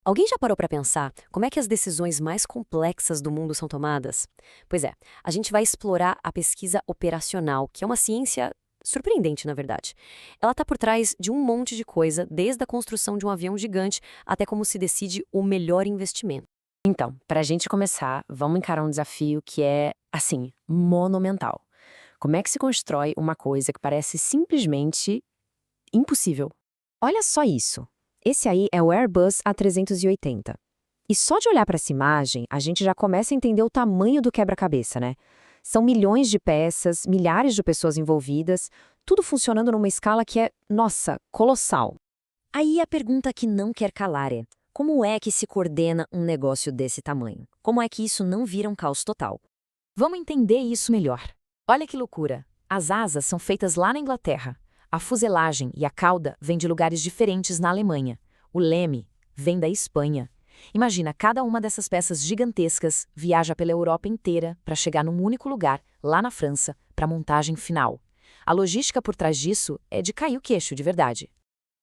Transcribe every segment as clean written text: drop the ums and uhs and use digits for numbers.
Alguém já parou para pensar como é que as decisões mais complexas do mundo são tomadas? Pois é, a gente vai explorar a pesquisa operacional, que é uma ciência surpreendente, na verdade. Ela está por trás de um monte de coisa, desde a construção de um avião gigante até como se decide o melhor investimento. Então, para a gente começar, vamos encarar um desafio que é, assim, monumental. Como é que se constrói uma coisa que parece simplesmente impossível? Olha só isso. Esse aí é o Airbus A380. E só de olhar para essa imagem, a gente já começa a entender o tamanho do quebra-cabeça, né? São milhões de peças, milhares de pessoas envolvidas, tudo funcionando numa escala que é, nossa, colossal. Aí a pergunta que não quer calar é: como é que se coordena um negócio desse tamanho? Como é que isso não vira um caos total? Vamos entender isso melhor. Olha que loucura! As asas são feitas lá na Inglaterra. A fuselagem e a cauda vêm de lugares diferentes na Alemanha. O leme vem da Espanha. Imagina, cada uma dessas peças gigantescas viaja pela Europa inteira para chegar num único lugar, lá na França, para a montagem final. A logística por trás disso é de cair o queixo, de verdade.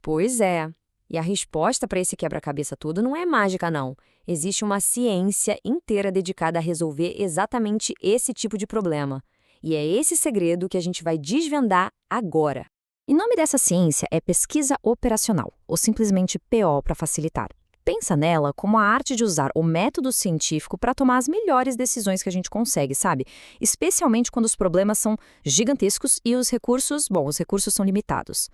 Pois é. E a resposta para esse quebra-cabeça todo não é mágica, não. Existe uma ciência inteira dedicada a resolver exatamente esse tipo de problema. E é esse segredo que a gente vai desvendar agora. O nome dessa ciência é pesquisa operacional, ou simplesmente PO para facilitar. Pensa nela como a arte de usar o método científico para tomar as melhores decisões que a gente consegue, sabe? Especialmente quando os problemas são gigantescos e os recursos são limitados.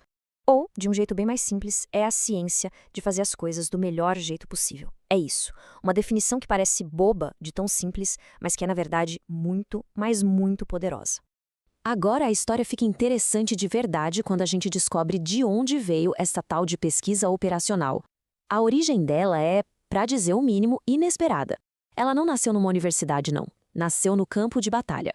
Ou, de um jeito bem mais simples, é a ciência de fazer as coisas do melhor jeito possível. É isso. Uma definição que parece boba de tão simples, mas que é, na verdade, muito, mas muito poderosa. Agora a história fica interessante de verdade quando a gente descobre de onde veio essa tal de pesquisa operacional. A origem dela é, para dizer o mínimo, inesperada. Ela não nasceu numa universidade, não. Nasceu no campo de batalha.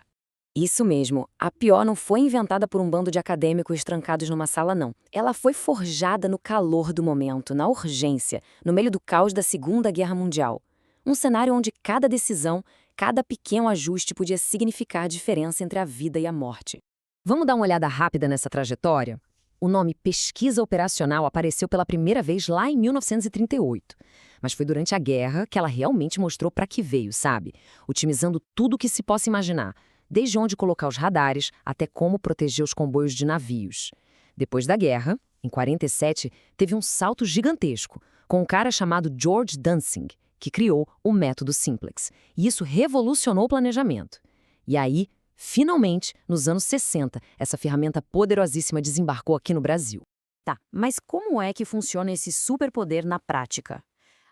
Isso mesmo, a pior não foi inventada por um bando de acadêmicos trancados numa sala, não. Ela foi forjada no calor do momento, na urgência, no meio do caos da Segunda Guerra Mundial. Um cenário onde cada decisão, cada pequeno ajuste podia significar a diferença entre a vida e a morte. Vamos dar uma olhada rápida nessa trajetória? O nome pesquisa operacional apareceu pela primeira vez lá em 1938. Mas foi durante a guerra que ela realmente mostrou para que veio, sabe? Otimizando tudo o que se possa imaginar, desde onde colocar os radares até como proteger os comboios de navios. Depois da guerra, em 47, teve um salto gigantesco, com um cara chamado George Dunsing, que criou o método Simplex. E isso revolucionou o planejamento. E aí, finalmente, nos anos 60, essa ferramenta poderosíssima desembarcou aqui no Brasil. Tá, mas como é que funciona esse superpoder na prática?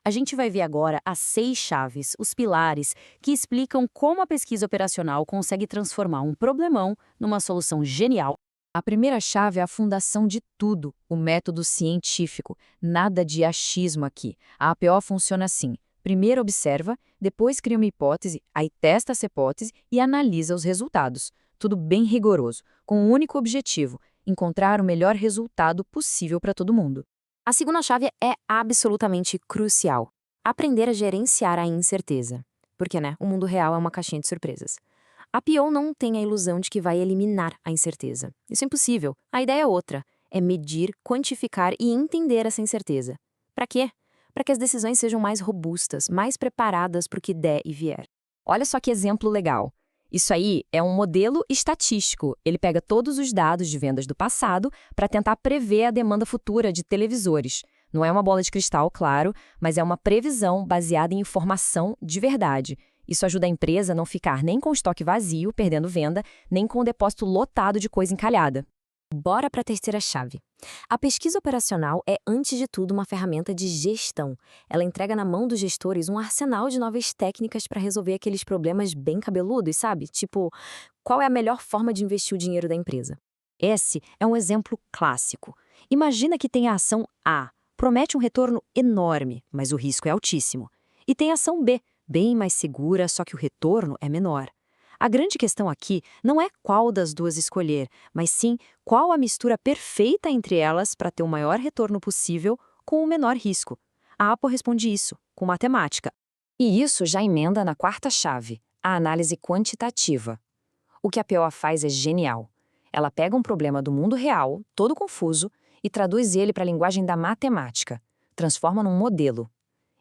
A gente vai ver agora as 6 chaves, os pilares, que explicam como a pesquisa operacional consegue transformar um problemão numa solução genial. A primeira chave é a fundação de tudo, o método científico. Nada de achismo aqui. A APO funciona assim. Primeiro observa, depois cria uma hipótese, aí testa essa hipótese e analisa os resultados. Tudo bem rigoroso, com um único objetivo: encontrar o melhor resultado possível para todo mundo. A segunda chave é absolutamente crucial: aprender a gerenciar a incerteza. Porque, né, o mundo real é uma caixinha de surpresas. A PO não tem a ilusão de que vai eliminar a incerteza. Isso é impossível. A ideia é outra: é medir, quantificar e entender essa incerteza. Para quê? Para que as decisões sejam mais robustas, mais preparadas para o que der e vier. Olha só que exemplo legal. Isso aí é um modelo estatístico. Ele pega todos os dados de vendas do passado para tentar prever a demanda futura de televisores. Não é uma bola de cristal, claro, mas é uma previsão baseada em informação de verdade. Isso ajuda a empresa a não ficar nem com o estoque vazio, perdendo venda, nem com o depósito lotado de coisa encalhada. Bora para a terceira chave. A pesquisa operacional é, antes de tudo, uma ferramenta de gestão. Ela entrega na mão dos gestores um arsenal de novas técnicas para resolver aqueles problemas bem cabeludos, sabe? Tipo, qual é a melhor forma de investir o dinheiro da empresa? Esse é um exemplo clássico. Imagina que tem a ação A, promete um retorno enorme, mas o risco é altíssimo. E tem a ação B, bem mais segura, só que o retorno é menor. A grande questão aqui não é qual das duas escolher, mas sim qual a mistura perfeita entre elas para ter o maior retorno possível com o menor risco. A APO responde isso, com matemática. E isso já emenda na quarta chave, a análise quantitativa. O que a PO faz é genial. Ela pega um problema do mundo real, todo confuso, e traduz ele para a linguagem da matemática. Transforma num modelo.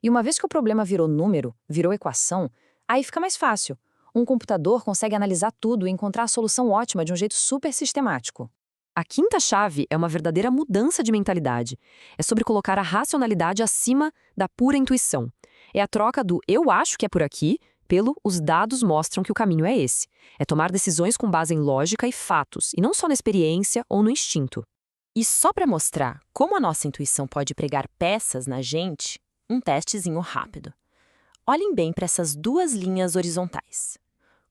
E uma vez que o problema virou número, virou equação, aí fica mais fácil. Um computador consegue analisar tudo e encontrar a solução ótima de um jeito super sistemático. A quinta chave é uma verdadeira mudança de mentalidade. É sobre colocar a racionalidade acima da pura intuição. É a troca do "eu acho que é por aqui" pelo "os dados mostram que o caminho é esse". É tomar decisões com base em lógica e fatos, e não só na experiência ou no instinto. E só para mostrar como a nossa intuição pode pregar peças na gente, um testezinho rápido. Olhem bem para essas duas linhas horizontais.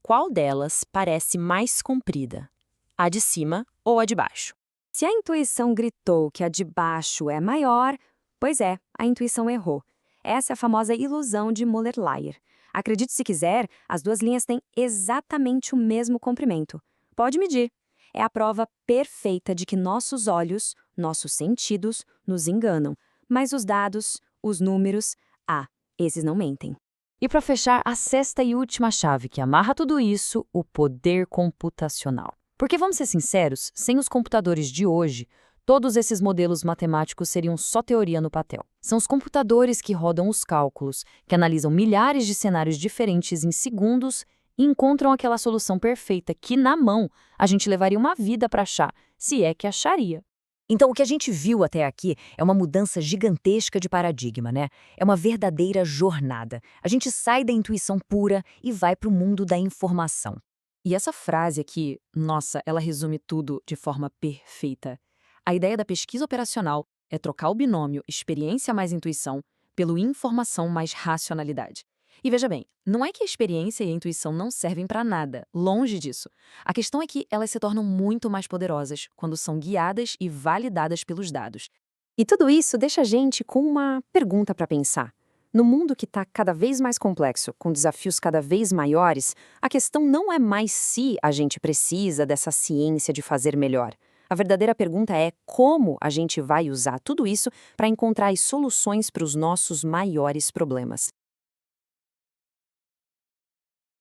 Qual delas parece mais comprida? A de cima ou a de baixo? Se a intuição gritou que a de baixo é maior, pois é, a intuição errou. Essa é a famosa ilusão de Müller-Lyer. Acredite se quiser, as duas linhas têm exatamente o mesmo comprimento. Pode medir. É a prova perfeita de que nossos olhos, nossos sentidos, nos enganam. Mas os dados, os números, esses não mentem. E para fechar, a sexta e última chave que amarra tudo isso, o poder computacional. Porque vamos ser sinceros, sem os computadores de hoje, todos esses modelos matemáticos seriam só teoria no papel. São os computadores que rodam os cálculos, que analisam milhares de cenários diferentes em segundos e encontram aquela solução perfeita que, na mão, a gente levaria uma vida para achar, se é que acharia. Então, o que a gente viu até aqui é uma mudança gigantesca de paradigma, né? É uma verdadeira jornada. A gente sai da intuição pura e vai para o mundo da informação. E essa frase aqui, nossa, ela resume tudo de forma perfeita. A ideia da pesquisa operacional é trocar o binômio experiência mais intuição pelo informação mais racionalidade. E veja bem, não é que a experiência e a intuição não servem para nada, longe disso. A questão é que elas se tornam muito mais poderosas quando são guiadas e validadas pelos dados. E tudo isso deixa a gente com uma pergunta para pensar. No mundo que está cada vez mais complexo, com desafios cada vez maiores, a questão não é mais se a gente precisa dessa ciência de fazer melhor. A verdadeira pergunta é como a gente vai usar tudo isso para encontrar as soluções para os nossos maiores problemas.